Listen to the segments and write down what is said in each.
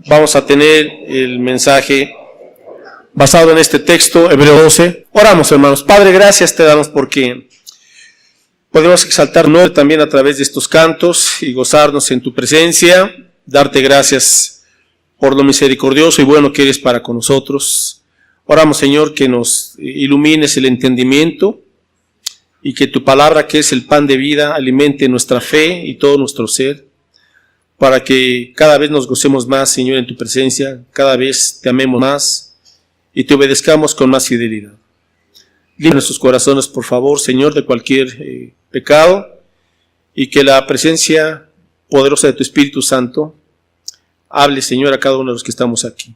Vamos a tener el mensaje basado en este texto, Hebreos 12. Oramos, hermanos. Padre, gracias te damos porque podemos exaltar tu nombre también a través de estos cantos y gozarnos en tu presencia. Darte gracias por lo misericordioso y bueno que eres para con nosotros. Oramos, Señor, que nos ilumines el entendimiento y que tu palabra, que es el pan de vida, alimente nuestra fe y todo nuestro ser, para que cada vez nos gocemos más, Señor, en tu presencia, cada vez te amemos más y te obedezcamos con más fidelidad. Limpia nuestros corazones, por favor, Señor, de cualquier pecado, y que la presencia poderosa de tu Espíritu Santo hable, Señor, a cada uno de los que estamos aquí.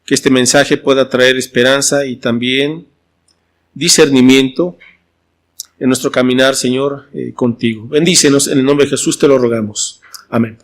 Que este mensaje pueda traer esperanza y también discernimiento en nuestro caminar, Señor, contigo. Bendícenos, en el nombre de Jesús te lo rogamos. Amén.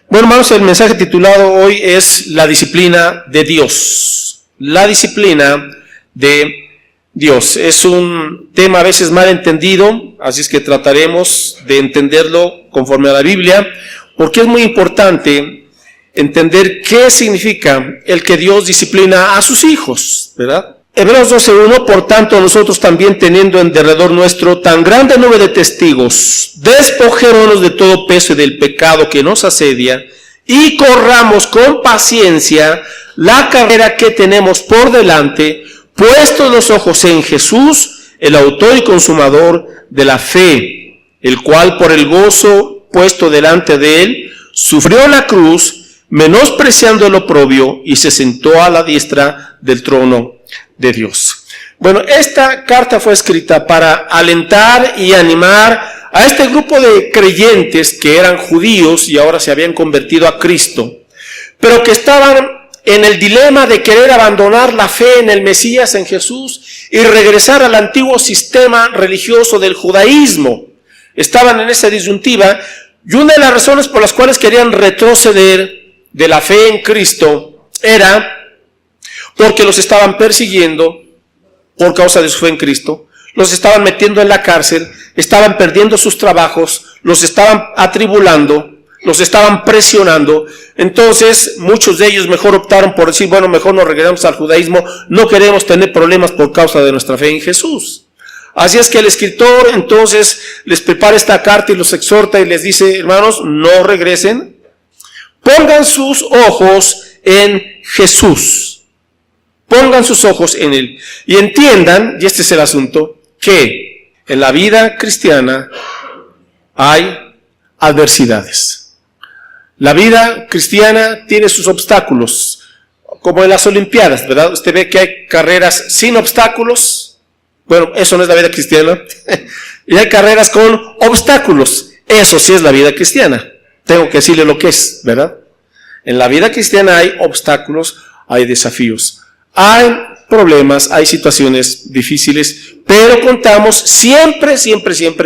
Bueno, hermanos, el mensaje titulado hoy es la disciplina de Dios. La disciplina de Dios. Es un tema a veces mal entendido, así es que trataremos de entenderlo conforme a la Biblia, porque es muy importante entender qué significa el que Dios disciplina a sus hijos, ¿verdad? Hebreos 12:1, por tanto nosotros también, teniendo en derredor nuestro tan grande nube de testigos, despojémonos de todo peso y del pecado que nos asedia, y corramos con paciencia la carrera que tenemos por delante, puestos los ojos en Jesús, el autor y consumador de la fe, el cual por el gozo puesto delante de él, sufrió la cruz, menospreciando el oprobio, y se sentó a la diestra del trono de Dios. Bueno, esta carta fue escrita para alentar y animar a este grupo de creyentes que eran judíos y ahora se habían convertido a Cristo, pero que estaban en el dilema de querer abandonar la fe en el Mesías, en Jesús, y regresar al antiguo sistema religioso del judaísmo. Estaban en esa disyuntiva, y una de las razones por las cuales querían retroceder de la fe en Cristo era porque los estaban persiguiendo por causa de su fe en Cristo, los estaban metiendo en la cárcel, estaban perdiendo sus trabajos, los estaban atribulando, los estaban presionando. Entonces muchos de ellos mejor optaron por decir, bueno, mejor nos regresamos al judaísmo, no queremos tener problemas por causa de nuestra fe en Jesús. Así es que el escritor entonces les prepara esta carta y los exhorta y les dice, hermanos, no regresen, pongan sus ojos en Jesús. Pongan sus ojos en Él y entiendan, y este es el asunto, que en la vida cristiana hay adversidades. La vida cristiana tiene sus obstáculos, como en las Olimpiadas, ¿verdad? Usted ve que hay carreras sin obstáculos. Bueno, eso no es la vida cristiana. Y hay carreras con obstáculos. Eso sí es la vida cristiana. Tengo que decirle lo que es, ¿verdad? En la vida cristiana hay obstáculos, hay desafíos. Hay problemas, hay situaciones difíciles, pero contamos siempre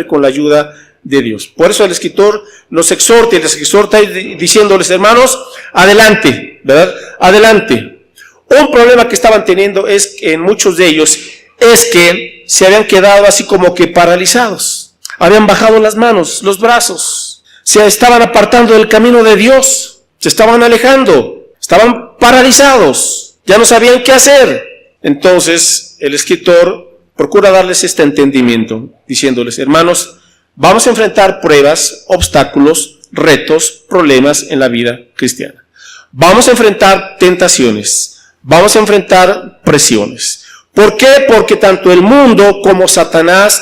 con la ayuda de Dios. Por eso el escritor nos exhorta y les exhorta diciéndoles, hermanos, adelante, ¿verdad? Adelante. Un problema que estaban teniendo es que en muchos de ellos es que se habían quedado así como que paralizados. Habían bajado las manos, los brazos, se estaban apartando del camino de Dios, se estaban alejando, estaban paralizados. Ya no sabían qué hacer. Entonces el escritor procura darles este entendimiento, diciéndoles, hermanos, vamos a enfrentar pruebas, obstáculos, retos, problemas en la vida cristiana. Vamos a enfrentar tentaciones, vamos a enfrentar presiones. ¿Por qué? Porque tanto el mundo como Satanás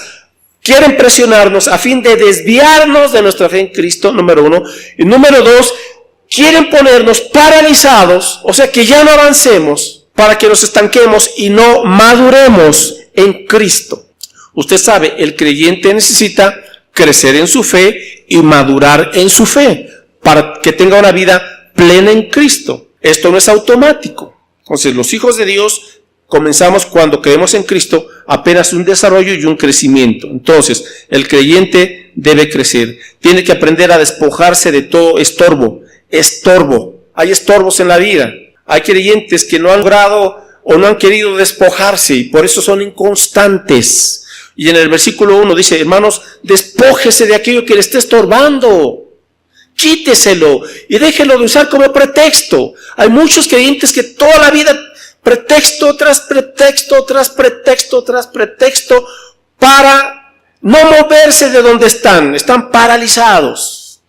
quieren presionarnos a fin de desviarnos de nuestra fe en Cristo, número uno. Y número dos, quieren ponernos paralizados, o sea que ya no avancemos, para que nos estanquemos y no maduremos en Cristo. Usted sabe, el creyente necesita crecer en su fe y madurar en su fe, para que tenga una vida plena en Cristo. Esto no es automático. Entonces los hijos de Dios comenzamos cuando creemos en Cristo, apenas un desarrollo y un crecimiento. Entonces el creyente debe crecer, tiene que aprender a despojarse de todo estorbo. Hay estorbos en la vida. Hay creyentes que no han logrado o no han querido despojarse y por eso son inconstantes. Y en el versículo 1 dice, hermanos, despójese de aquello que le esté estorbando. quíteselo y déjelo de usar como pretexto. Hay muchos creyentes que toda la vida pretexto tras pretexto, tras pretexto, tras pretexto para no moverse de donde están paralizados.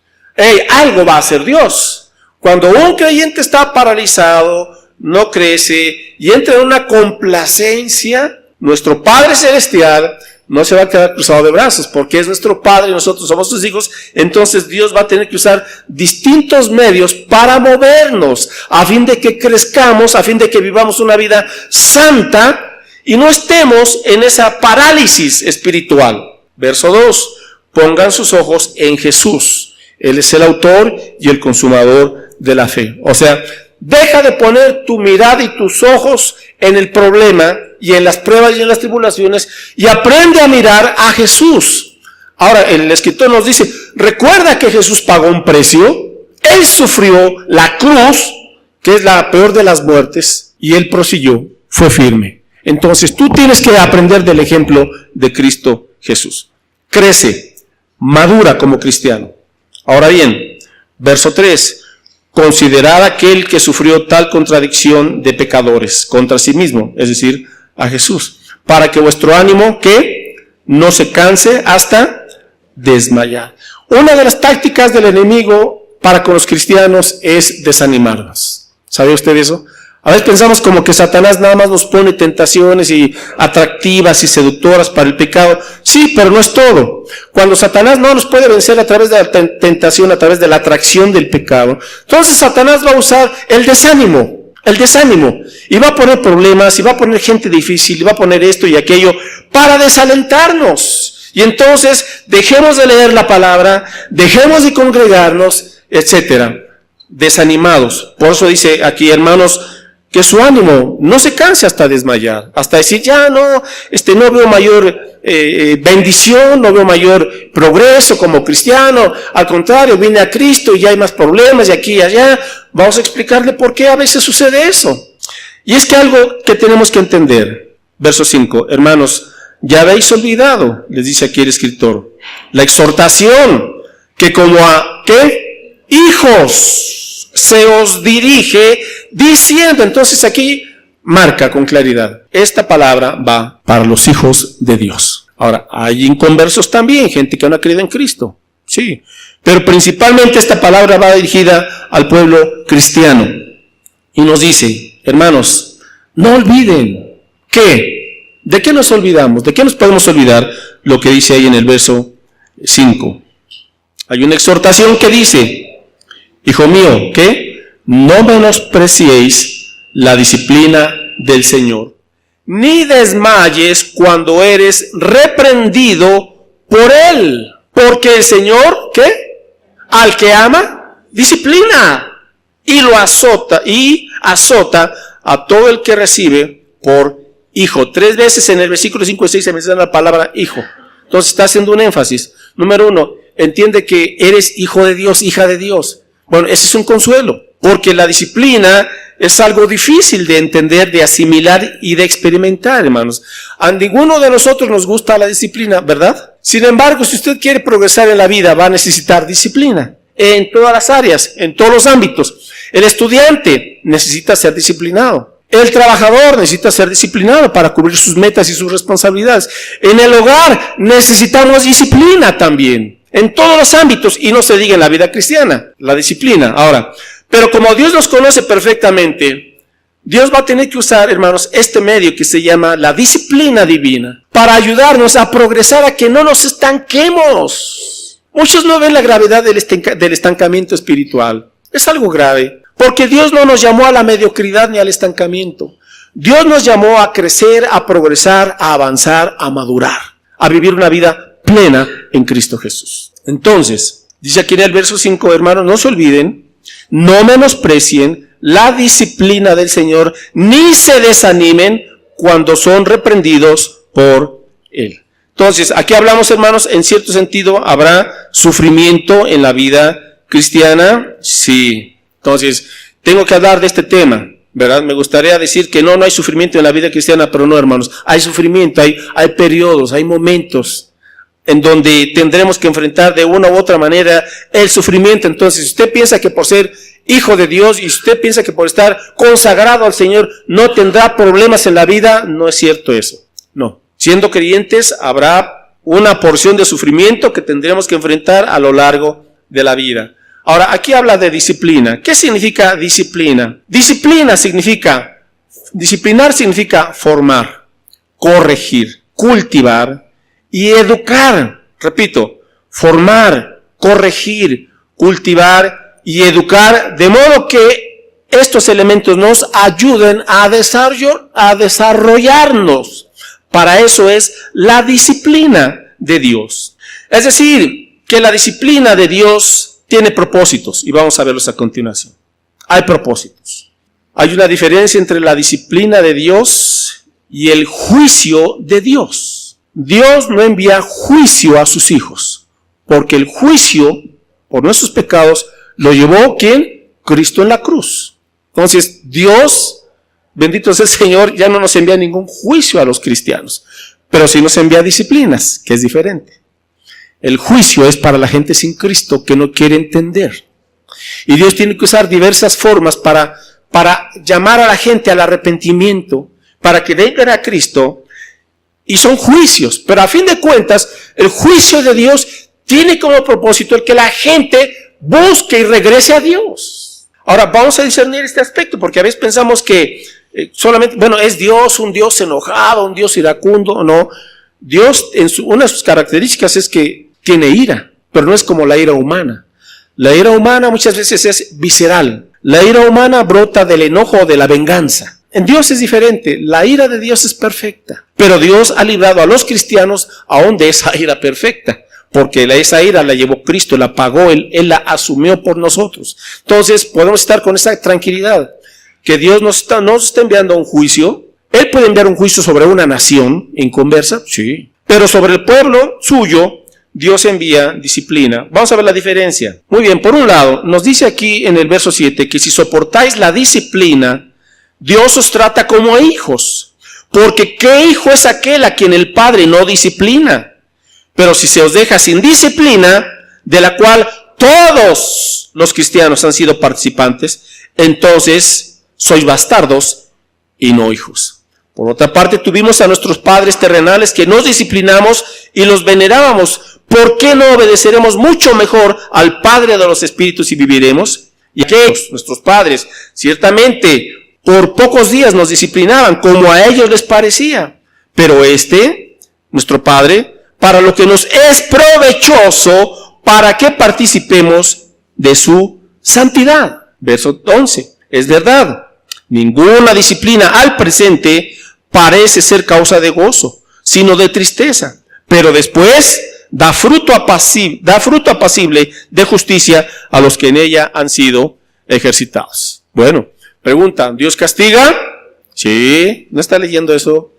Algo va a hacer Dios. Cuando un creyente está paralizado, no crece y entra en una complacencia, nuestro Padre Celestial no se va a quedar cruzado de brazos, porque es nuestro Padre y nosotros somos sus hijos. Entonces Dios va a tener que usar distintos medios para movernos, a fin de que crezcamos, a fin de que vivamos una vida santa y no estemos en esa parálisis espiritual. Verso 2, pongan sus ojos en Jesús. Él es el autor y el consumador de la fe. O sea, deja de poner tu mirada y tus ojos en el problema y en las pruebas y en las tribulaciones y aprende a mirar a Jesús. Ahora, el escritor nos dice, recuerda que Jesús pagó un precio, Él sufrió la cruz, que es la peor de las muertes, y Él prosiguió, fue firme. Entonces, tú tienes que aprender del ejemplo de Cristo Jesús. Crece, madura como cristiano. Ahora bien, verso 3. Considerad aquel que sufrió tal contradicción de pecadores contra sí mismo, es decir, a Jesús, para que vuestro ánimo, ¿qué? No se canse hasta desmayar. Una de las tácticas del enemigo para con los cristianos es desanimarnos. ¿Sabe usted eso? A veces pensamos como que Satanás nada más nos pone tentaciones y atractivas y seductoras para el pecado. Sí, pero no es todo. Cuando Satanás no nos puede vencer a través de la tentación, a través de la atracción del pecado, entonces Satanás va a usar el desánimo, y va a poner problemas, y va a poner gente difícil, y va a poner esto y aquello para desalentarnos. Y entonces dejemos de leer la palabra, dejemos de congregarnos, etcétera, desanimados. Por eso dice aquí, hermanos, que su ánimo no se canse hasta desmayar, hasta decir, ya no veo mayor bendición, no veo mayor progreso como cristiano, al contrario, vine a Cristo y ya hay más problemas y aquí y allá. Vamos a explicarle por qué a veces sucede eso. Y es que algo que tenemos que entender, verso 5, hermanos, ya habéis olvidado, les dice aquí el escritor, la exhortación que como a, ¿qué? Hijos se os dirige diciendo. Entonces aquí marca con claridad, esta palabra va para los hijos de Dios. Ahora, hay inconversos también, gente que no ha creído en Cristo, sí, pero principalmente esta palabra va dirigida al pueblo cristiano. Y nos dice, hermanos, no olviden, ¿qué? ¿De qué nos olvidamos? ¿De qué nos podemos olvidar? Lo que dice ahí en el verso 5. Hay una exhortación que dice, hijo mío, ¿qué? No menospreciéis la disciplina del Señor, ni desmayes cuando eres reprendido por Él. Porque el Señor, ¿qué? Al que ama, disciplina y lo azota, a todo el que recibe por hijo. 3 veces en el versículo 5 y 6 se menciona la palabra hijo. Entonces está haciendo un énfasis. Número 1, entiende que eres hijo de Dios, hija de Dios. Bueno, ese es un consuelo, porque la disciplina es algo difícil de entender, de asimilar y de experimentar, hermanos. A ninguno de nosotros nos gusta la disciplina, ¿verdad? Sin embargo, si usted quiere progresar en la vida, va a necesitar disciplina en todas las áreas, en todos los ámbitos. El estudiante necesita ser disciplinado. El trabajador necesita ser disciplinado para cubrir sus metas y sus responsabilidades. En el hogar necesitamos disciplina también. En todos los ámbitos, y no se diga en la vida cristiana, la disciplina. Ahora, pero como Dios nos conoce perfectamente, Dios va a tener que usar, hermanos, este medio que se llama la disciplina divina para ayudarnos a progresar, a que no nos estanquemos. Muchos no ven la gravedad del estancamiento espiritual. Es algo grave, porque Dios no nos llamó a la mediocridad ni al estancamiento. Dios nos llamó a crecer, a progresar, a avanzar, a madurar, a vivir una vida plena en Cristo Jesús. Entonces, dice aquí en el verso 5, hermanos, no se olviden, no menosprecien la disciplina del Señor, ni se desanimen cuando son reprendidos por Él. Entonces, aquí hablamos, hermanos, en cierto sentido, ¿habrá sufrimiento en la vida cristiana? Sí. Entonces, tengo que hablar de este tema, ¿verdad? Me gustaría decir que no hay sufrimiento en la vida cristiana, pero no, hermanos. Hay sufrimiento, hay periodos, hay momentos. en donde tendremos que enfrentar de una u otra manera el sufrimiento. Entonces, si usted piensa que por ser hijo de Dios y usted piensa que por estar consagrado al Señor no tendrá problemas en la vida, no es cierto eso. No. Siendo creyentes habrá una porción de sufrimiento que tendremos que enfrentar a lo largo de la vida. Ahora, aquí habla de disciplina. ¿Qué significa disciplina? Disciplinar significa formar, corregir, cultivar y educar. Repito, formar, corregir, cultivar y educar, de modo que estos elementos nos ayuden a desarrollarnos. Para eso es la disciplina de Dios. Es decir, que la disciplina de Dios tiene propósitos, y vamos a verlos a continuación. Hay propósitos. Hay una diferencia entre la disciplina de Dios y el juicio de Dios. Dios no envía juicio a sus hijos, porque el juicio por nuestros pecados lo llevó, ¿quién? Cristo en la cruz. Entonces, Dios, bendito sea el Señor, ya no nos envía ningún juicio a los cristianos, pero sí nos envía disciplinas, que es diferente. El juicio es para la gente sin Cristo que no quiere entender. Y Dios tiene que usar diversas formas para llamar a la gente al arrepentimiento, para que vengan a Cristo, y son juicios. Pero a fin de cuentas, el juicio de Dios tiene como propósito el que la gente busque y regrese a Dios. Ahora, vamos a discernir este aspecto, porque a veces pensamos que solamente, es Dios, un Dios enojado, un Dios iracundo. No, Dios, una de sus características es que tiene ira, pero no es como la ira humana. La ira humana muchas veces es visceral. La ira humana brota del enojo o de la venganza. En Dios es diferente. La ira de Dios es perfecta. Pero Dios ha librado a los cristianos aún de esa ira perfecta. Porque esa ira la llevó Cristo, la pagó, Él la asumió por nosotros. Entonces podemos estar con esa tranquilidad. Que Dios nos está enviando un juicio. Él puede enviar un juicio sobre una nación inconversa, sí. Pero sobre el pueblo suyo, Dios envía disciplina. Vamos a ver la diferencia. Muy bien, por un lado, nos dice aquí en el verso 7 que si soportáis la disciplina, Dios os trata como a hijos. Porque ¿qué hijo es aquel a quien el Padre no disciplina? Pero si se os deja sin disciplina, de la cual todos los cristianos han sido participantes, entonces sois bastardos y no hijos. Por otra parte, tuvimos a nuestros padres terrenales que nos disciplinamos y los venerábamos. ¿Por qué no obedeceremos mucho mejor al Padre de los Espíritus y viviremos? Y aquellos, nuestros padres, ciertamente por pocos días nos disciplinaban como a ellos les parecía. Pero nuestro Padre, para lo que nos es provechoso, para que participemos de su santidad. Verso 11. Es verdad, ninguna disciplina al presente parece ser causa de gozo, sino de tristeza. Pero después da fruto apacible de justicia a los que en ella han sido ejercitados. Bueno, pregunta, ¿Dios castiga? Sí, ¿no está leyendo eso?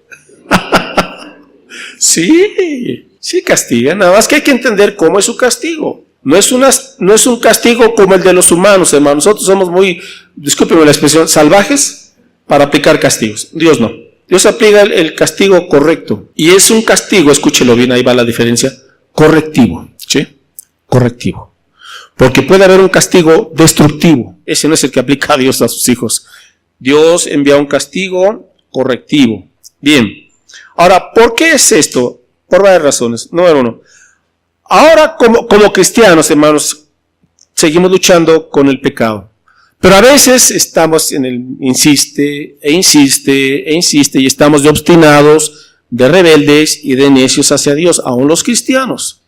Sí castiga, nada más que hay que entender cómo es su castigo. No es un castigo como el de los humanos, hermano. Nosotros somos muy, discúlpeme la expresión, salvajes para aplicar castigos. Dios no. Dios aplica el castigo correcto. Y es un castigo, escúchelo bien, ahí va la diferencia, correctivo. ¿Sí? Correctivo. Porque puede haber un castigo destructivo. Ese no es el que aplica a Dios a sus hijos. Dios envía un castigo correctivo. Bien. Ahora, ¿por qué es esto? Por varias razones. Número uno. Ahora, como cristianos, hermanos, seguimos luchando con el pecado. Pero a veces estamos en el insiste y estamos de obstinados, de rebeldes y de necios hacia Dios, aún los cristianos.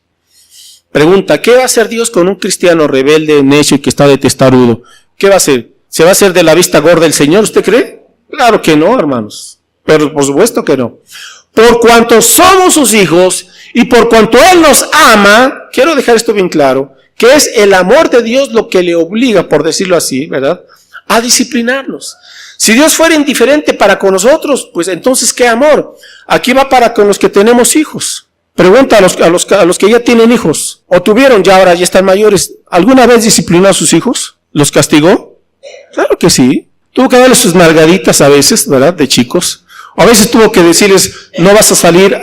Pregunta, ¿qué va a hacer Dios con un cristiano rebelde, necio y que está de testarudo? ¿Qué va a hacer? ¿Se va a hacer de la vista gorda el Señor? ¿Usted cree? Claro que no, hermanos. Pero por supuesto que no. Por cuanto somos sus hijos y por cuanto Él nos ama, quiero dejar esto bien claro, que es el amor de Dios lo que le obliga, por decirlo así, ¿verdad?, a disciplinarnos. Si Dios fuera indiferente para con nosotros, pues entonces ¿qué amor? Aquí va para con los que tenemos hijos. Pregunta a los que ya tienen hijos, o tuvieron ya, ahora ya están mayores, ¿alguna vez disciplinó a sus hijos? ¿Los castigó? Claro que sí. Tuvo que darles sus nalgaditas a veces, ¿verdad?, de chicos. A veces tuvo que decirles, no vas a salir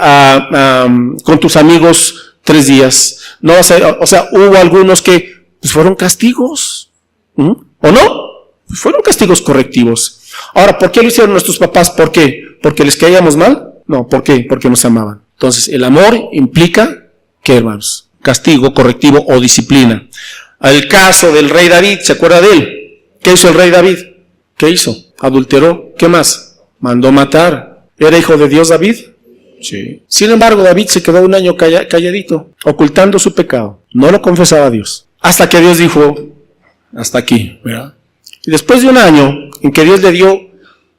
con tus amigos 3 días. No vas a, o sea, hubo algunos que pues, fueron castigos. ¿O no? Fueron castigos correctivos. Ahora, ¿por qué lo hicieron nuestros papás? ¿Por qué? ¿Porque les caíamos mal? No, ¿por qué? Porque nos amaban. Entonces, el amor implica, ¿qué, hermanos? Castigo correctivo o disciplina. El caso del rey David, ¿se acuerda de él? ¿Qué hizo el rey David? ¿Qué hizo? Adulteró. ¿Qué más? Mandó matar. ¿Era hijo de Dios David? Sí. Sin embargo, David se quedó un año calladito, ocultando su pecado. No lo confesaba a Dios. Hasta que Dios dijo, hasta aquí, ¿verdad? Y después de un año en que Dios le dio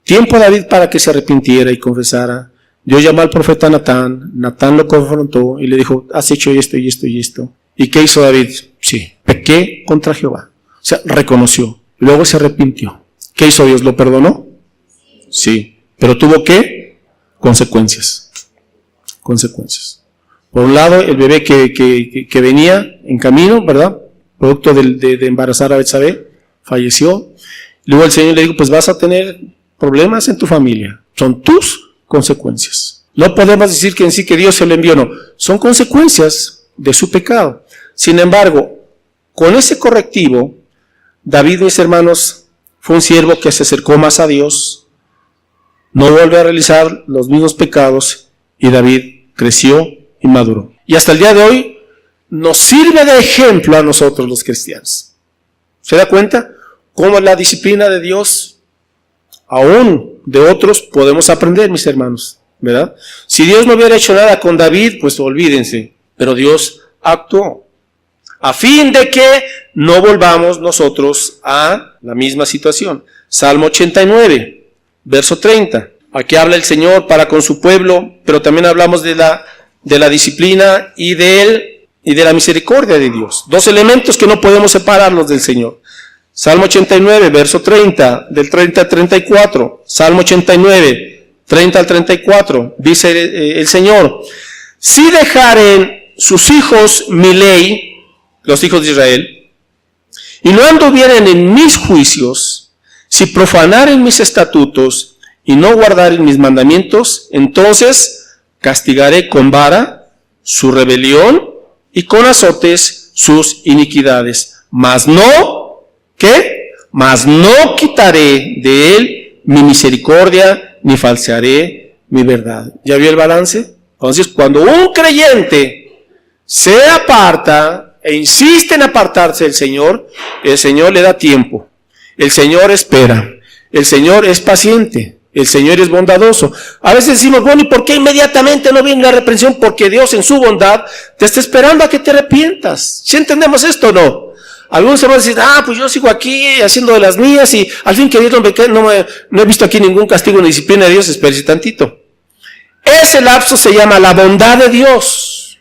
tiempo a David para que se arrepintiera y confesara, Dios llamó al profeta Natán. Natán lo confrontó y le dijo, has hecho esto y esto y esto. ¿Y qué hizo David? Sí, pequé contra Jehová. O sea, reconoció. Luego se arrepintió. ¿Qué hizo Dios? ¿Lo perdonó? Sí. Pero tuvo ¿qué? Consecuencias. Consecuencias. Por un lado, el bebé que venía en camino, ¿verdad? Producto de embarazar a Betsabé, falleció. Luego el Señor le dijo, pues vas a tener problemas en tu familia. Son tus consecuencias. No podemos decir que en sí que Dios se lo envió, no. Son consecuencias de su pecado. Sin embargo, con ese correctivo, David, mis hermanos, fue un siervo que se acercó más a Dios, no volvió a realizar los mismos pecados y David creció y maduró. Y hasta el día de hoy nos sirve de ejemplo a nosotros los cristianos. ¿Se da cuenta? Cómo la disciplina de Dios, aún de otros, podemos aprender, mis hermanos, ¿verdad? Si Dios no hubiera hecho nada con David, pues olvídense, pero Dios actuó a fin de que no volvamos nosotros a la misma situación. Salmo 89, verso 30. Aquí habla el Señor para con su pueblo, pero también hablamos de la disciplina y de la misericordia de Dios. 2 elementos que no podemos separarlos del Señor. Salmo 89, verso 30, del 30 al 34. Salmo 89, 30 al 34. Dice el Señor, si dejaren sus hijos mi ley, los hijos de Israel, y no anduvieren en mis juicios, si profanaren mis estatutos y no guardaren mis mandamientos, entonces castigaré con vara su rebelión y con azotes sus iniquidades. Mas no, ¿qué? Mas no quitaré de él mi misericordia, ni falsearé mi verdad. ¿Ya vio el balance? Entonces, cuando un creyente se aparta e insiste en apartarse del Señor, el Señor le da tiempo. El Señor espera. El Señor es paciente. El Señor es bondadoso. A veces decimos, bueno, ¿y por qué inmediatamente no viene la reprensión? Porque Dios en su bondad te está esperando a que te arrepientas. ¿Sí entendemos esto o no? Algunos se van a decir, pues yo sigo aquí haciendo de las mías y al fin que Dios no he visto aquí ningún castigo ni disciplina de Dios, espérese tantito. Ese lapso se llama la bondad de Dios.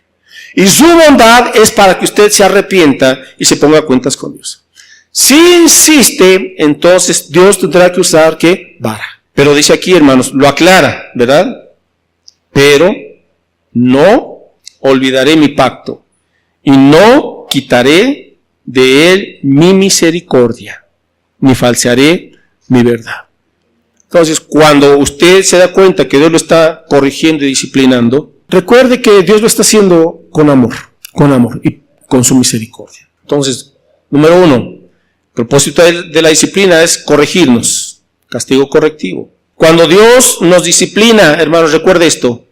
Y su bondad es para que usted se arrepienta y se ponga a cuentas con Dios. Si insiste, entonces Dios tendrá que usar, ¿qué? Vara. Pero dice aquí, hermanos, lo aclara, ¿verdad? Pero no olvidaré mi pacto y no quitaré de él mi misericordia, ni falsearé mi verdad. Entonces, cuando usted se da cuenta que Dios lo está corrigiendo y disciplinando, recuerde que Dios lo está haciendo con amor y con su misericordia. Entonces, número 1, el propósito de la disciplina es corregirnos, castigo correctivo. Cuando Dios nos disciplina, hermanos, recuerde esto,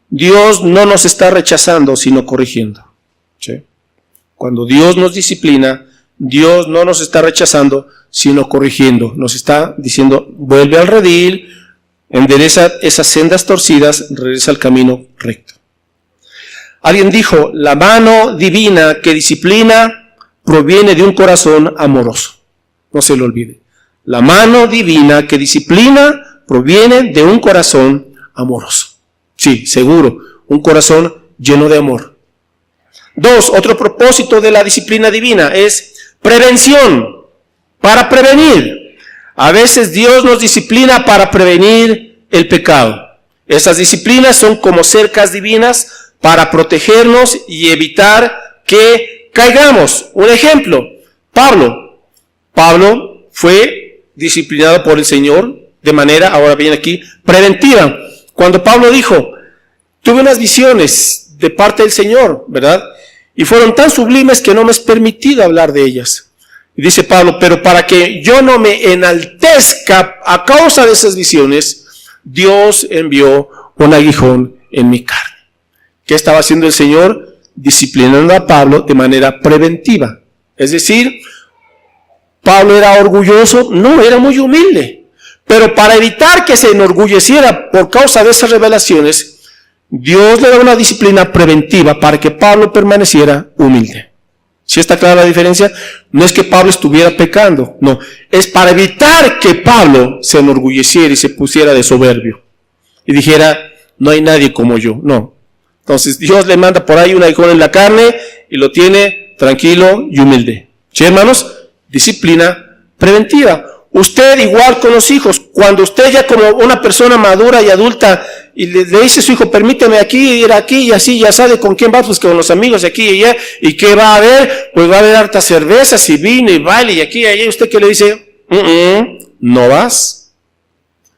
Dios no nos está rechazando, sino corrigiendo. ¿Sí? Cuando Dios nos disciplina, Dios no nos está rechazando, sino corrigiendo. Nos está diciendo, vuelve al redil, endereza esas sendas torcidas, regresa al camino recto. Alguien dijo, la mano divina que disciplina proviene de un corazón amoroso. No se lo olvide. La mano divina que disciplina proviene de un corazón amoroso. Sí, seguro, un corazón lleno de amor. 2, otro propósito de la disciplina divina es prevención, para prevenir. A veces Dios nos disciplina para prevenir el pecado. Esas disciplinas son como cercas divinas para protegernos y evitar que caigamos. Un ejemplo, Pablo fue disciplinado por el Señor de manera, ahora viene aquí, preventiva. Cuando Pablo dijo, tuve unas visiones, de parte del Señor, ¿verdad? Y fueron tan sublimes que no me es permitido hablar de ellas. Y dice Pablo, pero para que yo no me enaltezca a causa de esas visiones, Dios envió un aguijón en mi carne. ¿Qué estaba haciendo el Señor? Disciplinando a Pablo de manera preventiva. Es decir, ¿Pablo era orgulloso? No, era muy humilde. Pero para evitar que se enorgulleciera por causa de esas revelaciones, Dios le da una disciplina preventiva para que Pablo permaneciera humilde. ¿Sí está clara la diferencia? No es que Pablo estuviera pecando, no. Es para evitar que Pablo se enorgulleciera y se pusiera de soberbio. Y dijera, no hay nadie como yo. No. Entonces Dios le manda por ahí un aguijón en la carne y lo tiene tranquilo y humilde. ¿Sí, hermanos? Disciplina preventiva. Usted igual con los hijos, cuando usted ya como una persona madura y adulta y le dice a su hijo, permíteme aquí, ir aquí y así, ya sabe con quién va, pues con los amigos de aquí y allá, y qué va a haber, pues va a haber hartas cervezas y vino y baile y aquí y allá, y usted que le dice, no vas.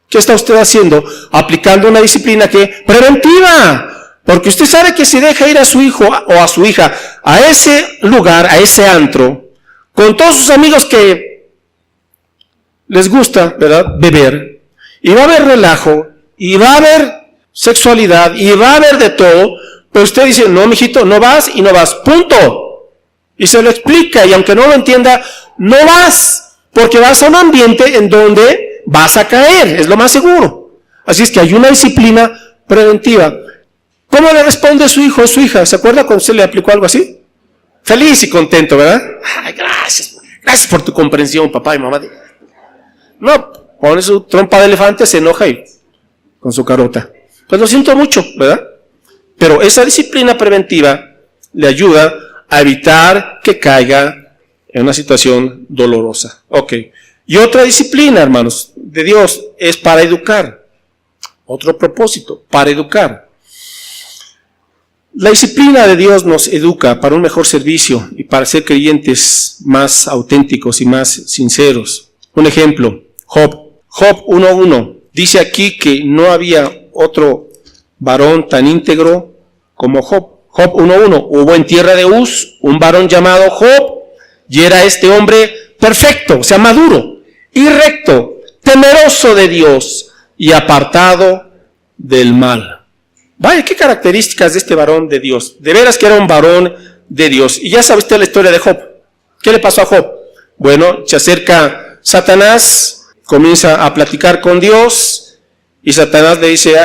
¿Qué está usted haciendo? Aplicando una disciplina que preventiva, porque usted sabe que si deja ir a su hijo o a su hija a ese lugar, a ese antro, con todos sus amigos que les gusta, ¿verdad?, beber, y va a haber relajo, y va a haber sexualidad, y va a haber de todo, pero usted dice, no, mijito, no vas, y no vas, punto. Y se lo explica, y aunque no lo entienda, no vas, porque vas a un ambiente en donde vas a caer, es lo más seguro. Así es que hay una disciplina preventiva. ¿Cómo le responde su hijo o su hija? ¿Se acuerda cuando usted le aplicó algo así? Feliz y contento, ¿verdad? Ay, gracias por tu comprensión, papá y mamá. No, pone su trompa de elefante, se enoja y con su carota. Pues lo siento mucho, ¿verdad? Pero esa disciplina preventiva le ayuda a evitar que caiga en una situación dolorosa. Ok. Y otra disciplina, hermanos, de Dios es para educar. Otro propósito, para educar. La disciplina de Dios nos educa para un mejor servicio y para ser creyentes más auténticos y más sinceros. Un ejemplo. Job 1:1 dice aquí que no había otro varón tan íntegro como Job. Job 1:1, hubo en tierra de Uz un varón llamado Job, y era este hombre perfecto, o sea, maduro y recto, temeroso de Dios y apartado del mal. Vaya, qué características de este varón de Dios. De veras que era un varón de Dios. Y ya sabe usted la historia de Job. ¿Qué le pasó a Job? Bueno, se acerca Satanás, comienza a platicar con Dios, y Satanás le dice,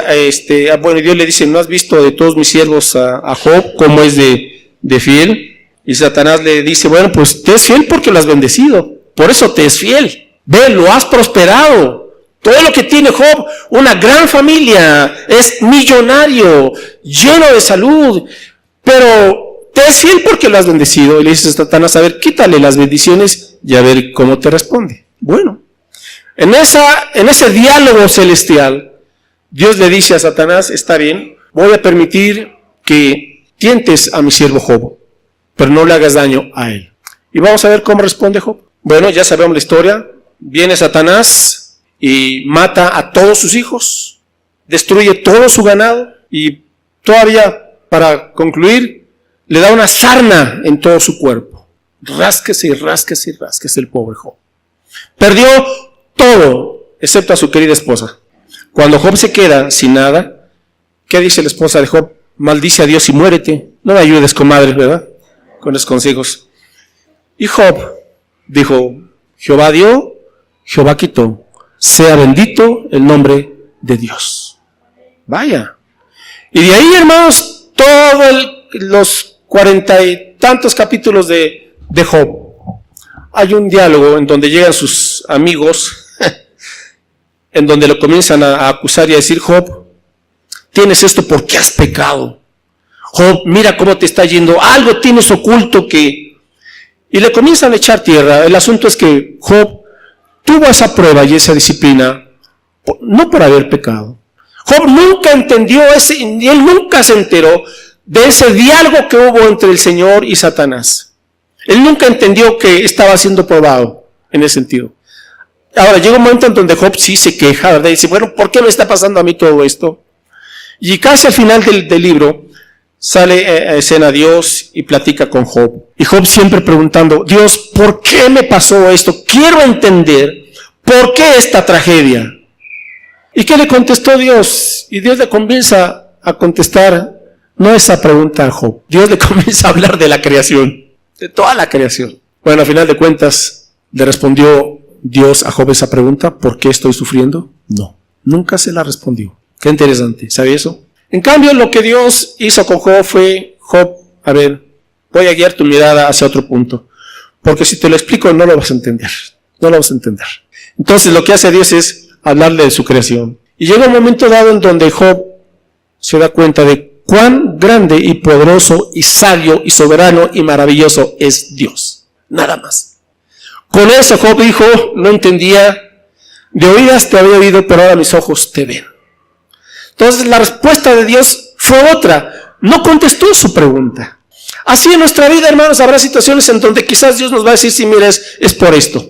bueno, Dios le dice, ¿no has visto de todos mis siervos a Job cómo es de fiel? Y Satanás le dice, bueno, pues te es fiel porque lo has bendecido, por eso te es fiel. Ve, lo has prosperado. Todo lo que tiene Job, una gran familia, es millonario, lleno de salud, pero te es fiel porque lo has bendecido. Y le dice Satanás, a ver, quítale las bendiciones y a ver cómo te responde. Bueno. En ese diálogo celestial, Dios le dice a Satanás, está bien, voy a permitir que tientes a mi siervo Job, pero no le hagas daño a él. Y vamos a ver cómo responde Job. Bueno, ya sabemos la historia. Viene Satanás y mata a todos sus hijos, destruye todo su ganado, y todavía, para concluir, le da una sarna en todo su cuerpo. Rásquese y rásquese y rásquese el pobre Job. Perdió todo, excepto a su querida esposa. Cuando Job se queda sin nada, ¿qué dice la esposa de Job? Maldice a Dios y muérete. No me ayudes, comadre, ¿verdad? Con los consejos. Y Job dijo, Jehová dio, Jehová quitó. Sea bendito el nombre de Dios. Vaya. Y de ahí, hermanos, todos los 40 y tantos capítulos de Job. Hay un diálogo en donde llegan sus amigos, en donde lo comienzan a acusar y a decir, Job, tienes esto porque has pecado. Job, mira cómo te está yendo, algo tienes oculto que... Y le comienzan a echar tierra. El asunto es que Job tuvo esa prueba y esa disciplina, no por haber pecado. Job nunca entendió y él nunca se enteró de ese diálogo que hubo entre el Señor y Satanás. Él nunca entendió que estaba siendo probado en ese sentido. Ahora, llega un momento en donde Job sí se queja, ¿verdad? Y dice, bueno, ¿por qué me está pasando a mí todo esto? Y casi al final del libro, sale a escena Dios y platica con Job. Y Job siempre preguntando, Dios, ¿por qué me pasó esto? Quiero entender por qué esta tragedia. ¿Y qué le contestó Dios? Y Dios le comienza a contestar, no esa pregunta a Job. Dios le comienza a hablar de la creación, de toda la creación. Bueno, a final de cuentas, le respondió Dios a Job esa pregunta, ¿por qué estoy sufriendo? No, nunca se la respondió. Qué interesante, ¿sabe eso? En cambio, lo que Dios hizo con Job fue, Job, a ver, voy a guiar tu mirada hacia otro punto, porque si te lo explico no lo vas a entender, no lo vas a entender. Entonces lo que hace Dios es hablarle de su creación. Y llega un momento dado en donde Job se da cuenta de cuán grande y poderoso y sabio y soberano y maravilloso es Dios. Nada más. Con eso Job dijo, no entendía, de oídas te había oído, pero ahora mis ojos te ven. Entonces la respuesta de Dios fue otra, no contestó su pregunta. Así en nuestra vida, hermanos, habrá situaciones en donde quizás Dios nos va a decir, sí, mira, es por esto.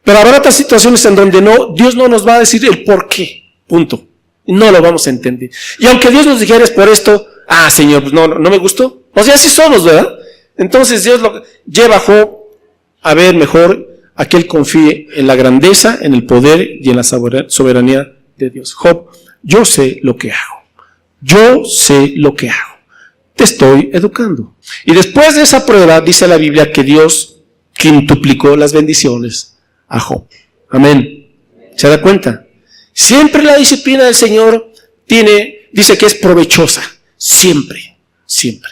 Pero habrá otras situaciones en donde no, Dios no nos va a decir el por qué, punto. No lo vamos a entender. Y aunque Dios nos dijera es por esto, Señor, pues no me gustó. O sea, así somos, ¿verdad? Entonces Dios lo lleva a Job a ver mejor a que él confíe en la grandeza, en el poder y en la soberanía de Dios. Job, yo sé lo que hago. Yo sé lo que hago. Te estoy educando. Y después de esa prueba, dice la Biblia que Dios quintuplicó las bendiciones a Job. Amén. ¿Se da cuenta? Siempre la disciplina del Señor dice que es provechosa. Siempre, siempre.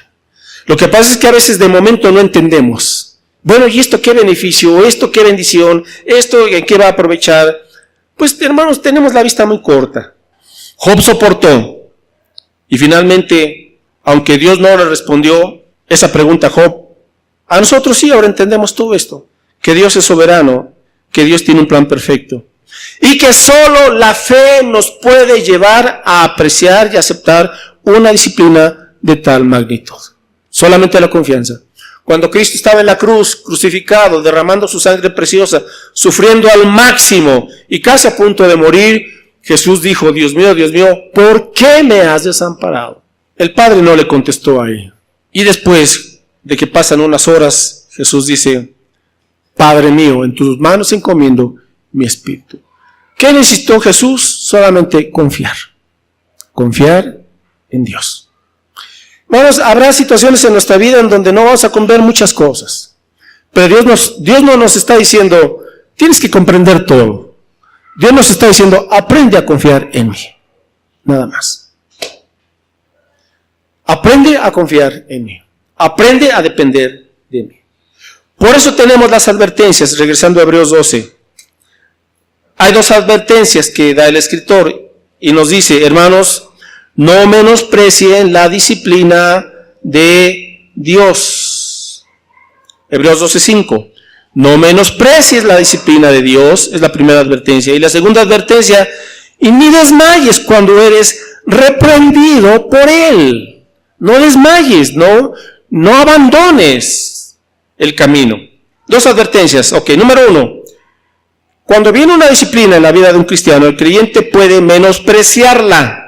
Lo que pasa es que a veces de momento no entendemos. Bueno, ¿y esto qué beneficio? ¿Esto qué bendición? ¿Esto en qué va a aprovechar? Pues, hermanos, tenemos la vista muy corta. Job soportó. Y finalmente, aunque Dios no le respondió esa pregunta a Job, a nosotros sí, ahora entendemos todo esto. Que Dios es soberano, que Dios tiene un plan perfecto. Y que solo la fe nos puede llevar a apreciar y aceptar una disciplina de tal magnitud. Solamente la confianza. Cuando Cristo estaba en la cruz, crucificado, derramando su sangre preciosa, sufriendo al máximo y casi a punto de morir, Jesús dijo, Dios mío, ¿por qué me has desamparado? El Padre no le contestó a él. Y después de que pasan unas horas, Jesús dice, Padre mío, en tus manos encomiendo mi espíritu. ¿Qué necesitó Jesús? Solamente confiar. Confiar en Dios. Bueno, habrá situaciones en nuestra vida en donde no vamos a comprender muchas cosas. Pero Dios no nos está diciendo, tienes que comprender todo. Dios nos está diciendo, aprende a confiar en mí. Nada más. Aprende a confiar en mí. Aprende a depender de mí. Por eso tenemos las advertencias, regresando a Hebreos 12. Hay dos advertencias que da el escritor y nos dice, hermanos, no menosprecien la disciplina de Dios. Hebreos 12:5. No menosprecies la disciplina de Dios, es la primera advertencia. Y la segunda advertencia, y ni desmayes cuando eres reprendido por Él. No desmayes, no abandones el camino. Dos advertencias. Ok, número 1. Cuando viene una disciplina en la vida de un cristiano, el creyente puede menospreciarla.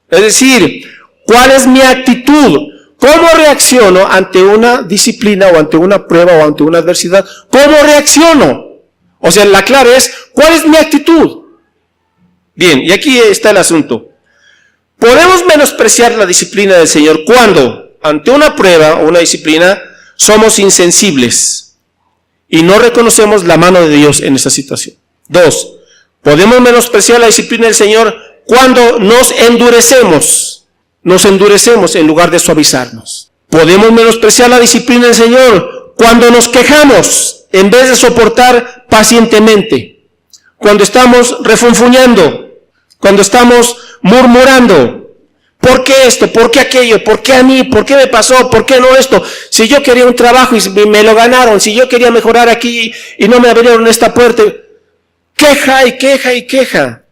Es decir, ¿cuál es mi actitud? ¿Cómo reacciono ante una disciplina o ante una prueba o ante una adversidad? ¿Cómo reacciono? O sea, la clave es, ¿cuál es mi actitud? Bien, y aquí está el asunto. Podemos menospreciar la disciplina del Señor cuando, ante una prueba o una disciplina, somos insensibles y no reconocemos la mano de Dios en esa situación. 2. Podemos menospreciar la disciplina del Señor cuando nos endurecemos en lugar de suavizarnos. Podemos menospreciar la disciplina del Señor cuando nos quejamos en vez de soportar pacientemente. Cuando estamos refunfuñando, cuando estamos murmurando. ¿Por qué esto? ¿Por qué aquello? ¿Por qué a mí? ¿Por qué me pasó? ¿Por qué no esto? Si yo quería un trabajo y me lo ganaron, si yo quería mejorar aquí y no me abrieron esta puerta. Queja y queja y queja.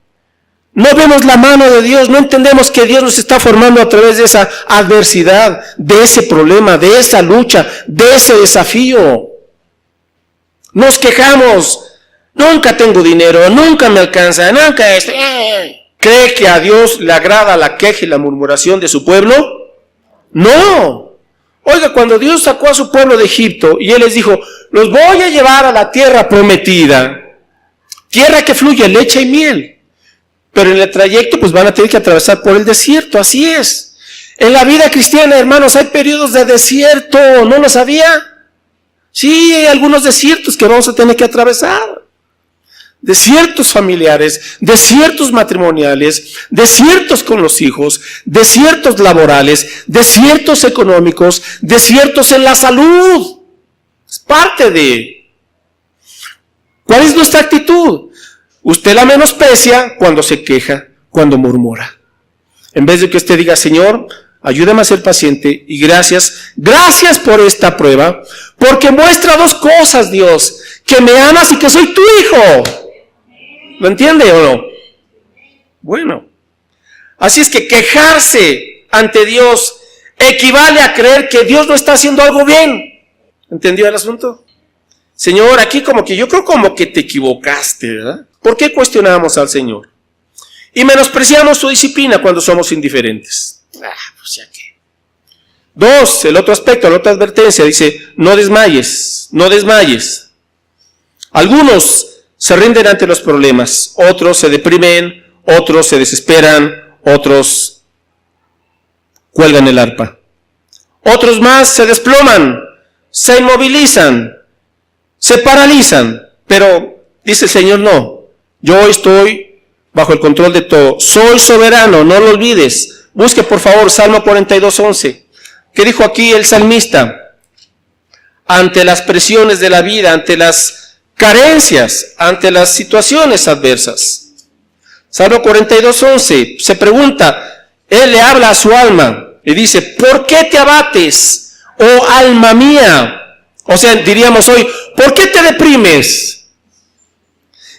No vemos la mano de Dios, no entendemos que Dios nos está formando a través de esa adversidad, de ese problema, de esa lucha, de ese desafío. Nos quejamos, nunca tengo dinero, nunca me alcanza, nunca esto. ¿Cree que a Dios le agrada la queja y la murmuración de su pueblo? No. Oiga, cuando Dios sacó a su pueblo de Egipto y Él les dijo, los voy a llevar a la tierra prometida, tierra que fluye leche y miel, pero en el trayecto pues van a tener que atravesar por el desierto, así es. En la vida cristiana, hermanos, hay periodos de desierto, ¿no lo sabía? Sí, hay algunos desiertos que vamos a tener que atravesar. Desiertos familiares, desiertos matrimoniales, desiertos con los hijos, desiertos laborales, desiertos económicos, desiertos en la salud. Es parte de... ¿Cuál es nuestra actitud? Usted la menosprecia cuando se queja, cuando murmura. En vez de que usted diga, Señor, ayúdame a ser paciente y gracias por esta prueba, porque muestra dos cosas, Dios, que me amas y que soy tu hijo. ¿Lo entiende o no? Bueno, así es que quejarse ante Dios equivale a creer que Dios no está haciendo algo bien. ¿Entendió el asunto? Señor, aquí yo creo como que te equivocaste, ¿verdad? ¿Por qué cuestionamos al Señor? Y menospreciamos su disciplina cuando somos indiferentes. Pues ya que. 2, el otro aspecto, la otra advertencia, dice, no desmayes. Algunos se rinden ante los problemas, otros se deprimen, otros se desesperan, otros cuelgan el arpa. Otros más se desploman, se inmovilizan, se paralizan, pero dice el Señor, no, yo estoy bajo el control de todo, soy soberano, no lo olvides. Busque por favor Salmo 42:11. ¿Qué dijo aquí el salmista? Ante las presiones de la vida, ante las carencias, ante las situaciones adversas. Salmo 42:11 se pregunta, él le habla a su alma y dice, ¿por qué te abates, oh alma mía? O sea, diríamos hoy, ¿por qué te deprimes?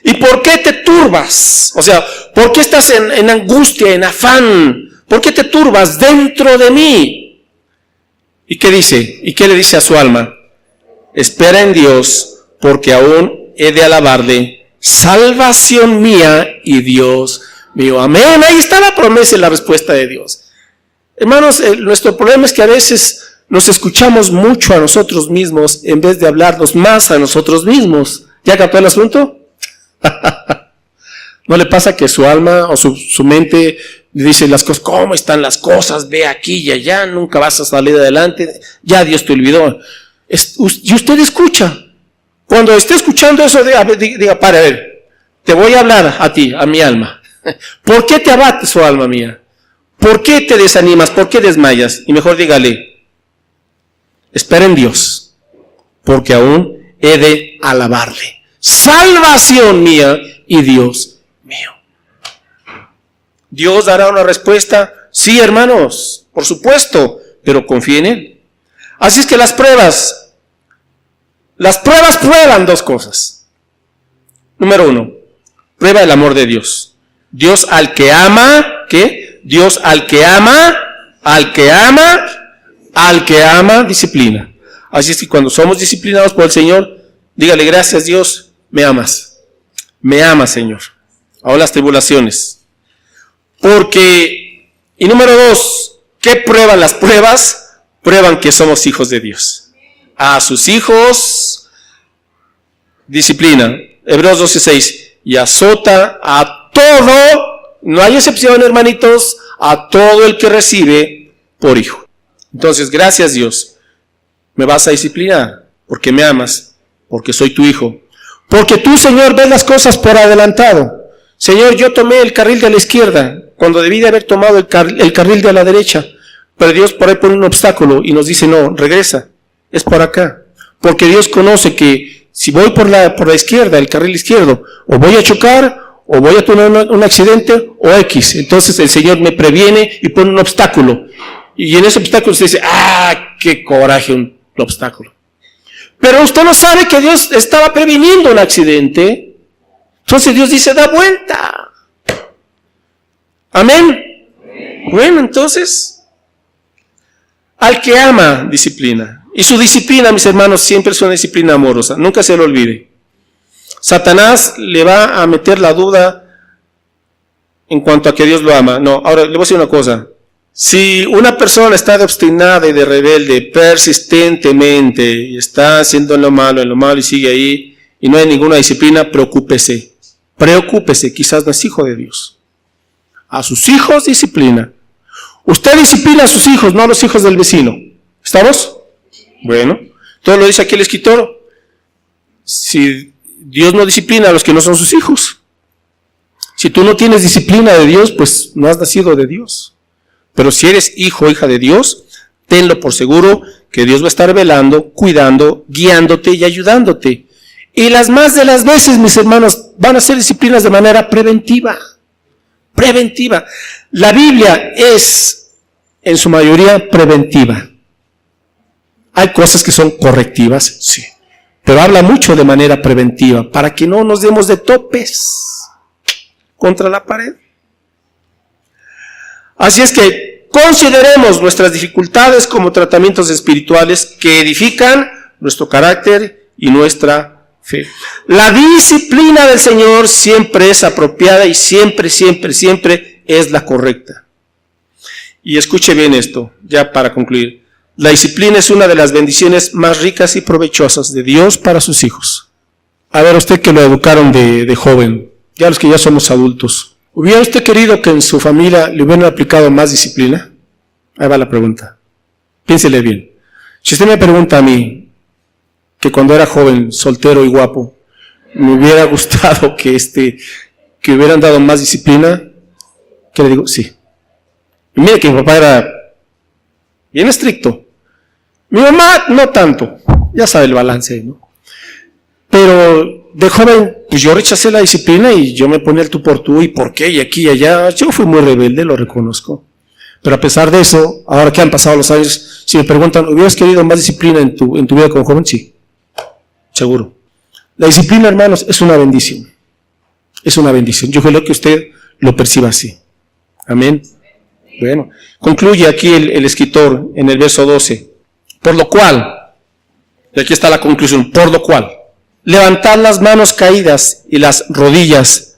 ¿Y por qué te turbas? O sea, ¿por qué estás en angustia, en afán? ¿Por qué te turbas dentro de mí? ¿Y qué dice? ¿Y qué le dice a su alma? Espera en Dios, porque aún he de alabarle, salvación mía y Dios mío. Amén. Ahí está la promesa y la respuesta de Dios. Hermanos, nuestro problema es que a veces nos escuchamos mucho a nosotros mismos en vez de hablarnos más a nosotros mismos. ¿Ya captó el asunto? ¿No le pasa que su alma o su mente dice las cosas, cómo están las cosas, ve aquí y allá, nunca vas a salir adelante, ya Dios te olvidó? Y usted escucha. Cuando esté escuchando eso, diga, para, a ver, te voy a hablar a ti, a mi alma. ¿Por qué te abates, oh alma mía? ¿Por qué te desanimas? ¿Por qué desmayas? Y mejor dígale, espera en Dios, porque aún he de alabarle. Salvación mía y Dios mío. ¿Dios dará una respuesta? Sí, hermanos, por supuesto, pero confíe en Él. Así es que las pruebas prueban dos cosas. Número 1, prueba el amor de Dios. Dios al que ama, ¿qué? Dios al que ama, disciplina. Así es que cuando somos disciplinados por el Señor, dígale, gracias Dios, me amas. Me amas, Señor. Ahora las tribulaciones. Y número 2, ¿qué prueban las pruebas? Prueban que somos hijos de Dios. A sus hijos disciplina. Hebreos 12:6. Y azota a todo, no hay excepción, hermanitos, a todo el que recibe por hijo. Entonces, gracias Dios, me vas a disciplinar porque me amas, porque soy tu hijo. Porque tú, Señor, ves las cosas por adelantado. Señor, yo tomé el carril de la izquierda cuando debí de haber tomado el carril de la derecha. Pero Dios por ahí pone un obstáculo y nos dice, no, regresa, es por acá. Porque Dios conoce que si voy por la izquierda, el carril izquierdo, o voy a chocar, o voy a tener un accidente, o X. Entonces el Señor me previene y pone un obstáculo. Y en ese obstáculo se dice, qué coraje un obstáculo. Pero usted no sabe que Dios estaba previniendo un accidente. Entonces Dios dice, da vuelta. Amén. Bueno, entonces, al que ama, disciplina. Y su disciplina, mis hermanos, siempre es una disciplina amorosa. Nunca se lo olvide. Satanás le va a meter la duda en cuanto a que Dios lo ama. No, ahora le voy a decir una cosa. Si una persona está de obstinada y de rebelde persistentemente y está haciendo en lo malo y sigue ahí y no hay ninguna disciplina, preocúpese. Preocúpese, quizás no es hijo de Dios. A sus hijos disciplina. Usted disciplina a sus hijos, no a los hijos del vecino. ¿Estamos? Bueno, todo lo dice aquí el escritor. Si Dios no disciplina a los que no son sus hijos. Si tú no tienes disciplina de Dios, pues no has nacido de Dios. Pero si eres hijo o hija de Dios, tenlo por seguro que Dios va a estar velando, cuidando, guiándote y ayudándote. Y las más de las veces, mis hermanos, van a ser disciplinas de manera preventiva. Preventiva. La Biblia es, en su mayoría, preventiva. Hay cosas que son correctivas, sí. Pero habla mucho de manera preventiva, para que no nos demos de topes contra la pared. Así es que consideremos nuestras dificultades como tratamientos espirituales que edifican nuestro carácter y nuestra fe. La disciplina del Señor siempre es apropiada y siempre es la correcta. Y escuche bien esto, ya para concluir. La disciplina es una de las bendiciones más ricas y provechosas de Dios para sus hijos. A ver, usted que lo educaron de joven, ya los que ya somos adultos, ¿hubiera usted querido que en su familia le hubieran aplicado más disciplina? Ahí va la pregunta. Piénsele bien. Si usted me pregunta a mí, que cuando era joven, soltero y guapo, me hubiera gustado que hubieran dado más disciplina, ¿qué le digo? Sí. Y mire que mi papá era bien estricto. Mi mamá no tanto. Ya sabe el balance ahí, ¿no? Pero de joven, pues yo rechacé la disciplina y yo me ponía el tú por tú y por qué y aquí y allá. Yo fui muy rebelde, lo reconozco. Pero a pesar de eso, ahora que han pasado los años, si me preguntan, ¿hubieras querido más disciplina en tu vida como joven? Sí, seguro. La disciplina, hermanos, es una bendición. Es una bendición. Yo creo que usted lo perciba así. Amén. Bueno, concluye aquí el escritor en el verso 12. Por lo cual, y aquí está la conclusión, por lo cual, levantad las manos caídas y las rodillas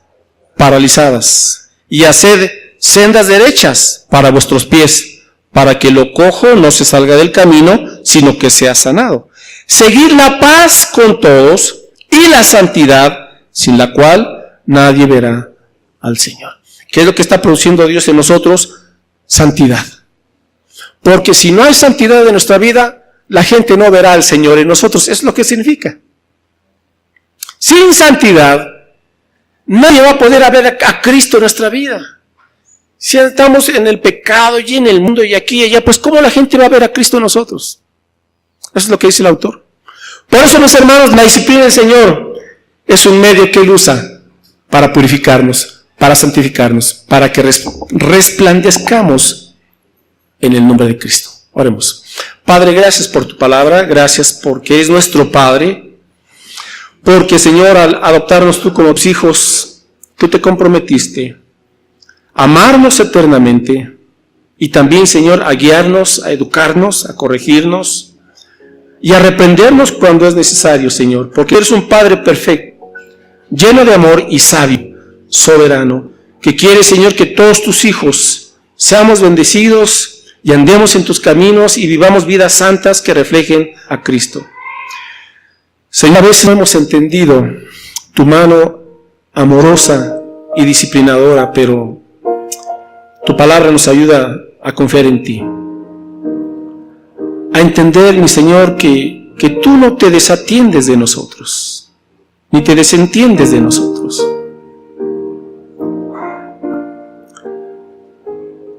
paralizadas, y haced sendas derechas para vuestros pies, para que lo cojo no se salga del camino, sino que sea sanado. Seguid la paz con todos y la santidad, sin la cual nadie verá al Señor. ¿Qué es lo que está produciendo Dios en nosotros? Santidad. Porque si no hay santidad en nuestra vida, la gente no verá al Señor en nosotros. Es lo que significa. Sin santidad, nadie va a poder ver a Cristo en nuestra vida. Si estamos en el pecado y en el mundo y aquí y allá, pues ¿cómo la gente va a ver a Cristo en nosotros? Eso es lo que dice el autor. Por eso, mis hermanos, la disciplina del Señor es un medio que Él usa para purificarnos, para santificarnos, para que resplandezcamos en el nombre de Cristo. Oremos. Padre, gracias por tu palabra, gracias porque es nuestro Padre, porque, Señor, al adoptarnos tú como hijos, tú te comprometiste a amarnos eternamente y también, Señor, a guiarnos, a educarnos, a corregirnos y a reprendernos cuando es necesario, Señor, porque eres un Padre perfecto, lleno de amor y sabio, soberano, que quiere, Señor, que todos tus hijos seamos bendecidos y andemos en tus caminos y vivamos vidas santas que reflejen a Cristo. Señor, a veces no hemos entendido tu mano amorosa y disciplinadora, pero tu palabra nos ayuda a confiar en ti. A entender, mi Señor, que tú no te desatiendes de nosotros, ni te desentiendes de nosotros.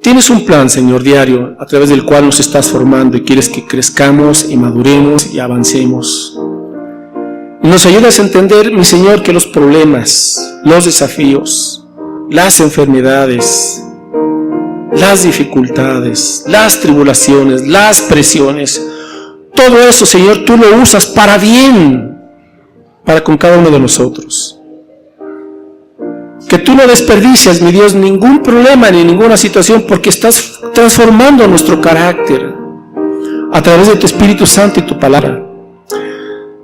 Tienes un plan, Señor, diario, a través del cual nos estás formando y quieres que crezcamos y maduremos y avancemos. Y nos ayudas a entender, mi Señor, que los problemas, los desafíos, las enfermedades, las dificultades, las tribulaciones, las presiones, todo eso, Señor, tú lo usas para bien, para con cada uno de nosotros. Que tú no desperdicias, mi Dios, ningún problema ni ninguna situación, porque estás transformando nuestro carácter a través de tu Espíritu Santo y tu palabra.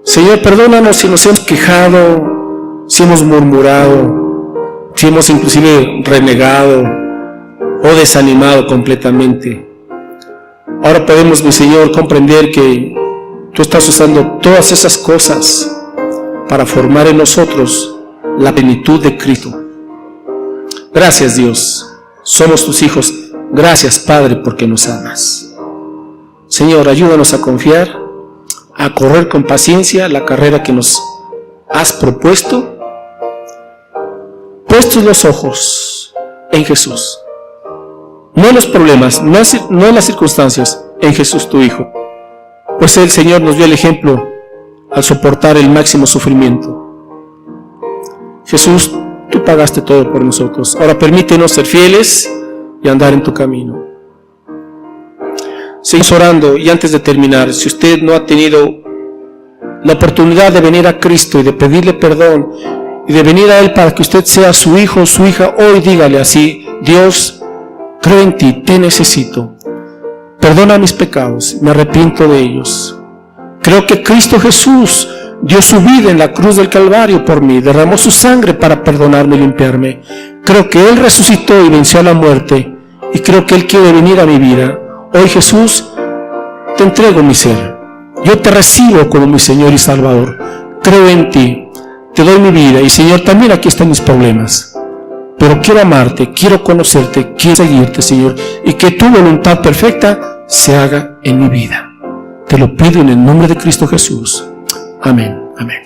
Señor, perdónanos si nos hemos quejado, si hemos murmurado, si hemos inclusive renegado, o desanimado completamente. Ahora podemos, mi Señor, comprender que Tú estás usando todas esas cosas para formar en nosotros la plenitud de Cristo. Gracias, Dios. Somos Tus hijos. Gracias, Padre, porque nos amas. Señor, ayúdanos a confiar, a correr con paciencia la carrera que nos has propuesto, puestos los ojos en Jesús. No en los problemas, no en las circunstancias, en Jesús tu Hijo. Pues el Señor nos dio el ejemplo al soportar el máximo sufrimiento. Jesús, Tú pagaste todo por nosotros. Ahora permítenos ser fieles y andar en Tu camino. Seguimos orando, y antes de terminar, si usted no ha tenido la oportunidad de venir a Cristo y de pedirle perdón y de venir a Él para que usted sea su hijo o su hija, hoy dígale así: Dios, creo en Ti, Te necesito. Perdona mis pecados, me arrepiento de ellos. Creo que Cristo Jesús dio su vida en la cruz del Calvario por mí, derramó su sangre para perdonarme y limpiarme. Creo que Él resucitó y venció a la muerte, y creo que Él quiere venir a mi vida. Hoy, Jesús, Te entrego mi ser. Yo Te recibo como mi Señor y Salvador. Creo en Ti, Te doy mi vida, y Señor, también aquí están mis problemas. Pero quiero amarte, quiero conocerte, quiero seguirte, Señor, y que Tu voluntad perfecta se haga en mi vida. Te lo pido en el nombre de Cristo Jesús. Amén. Amén.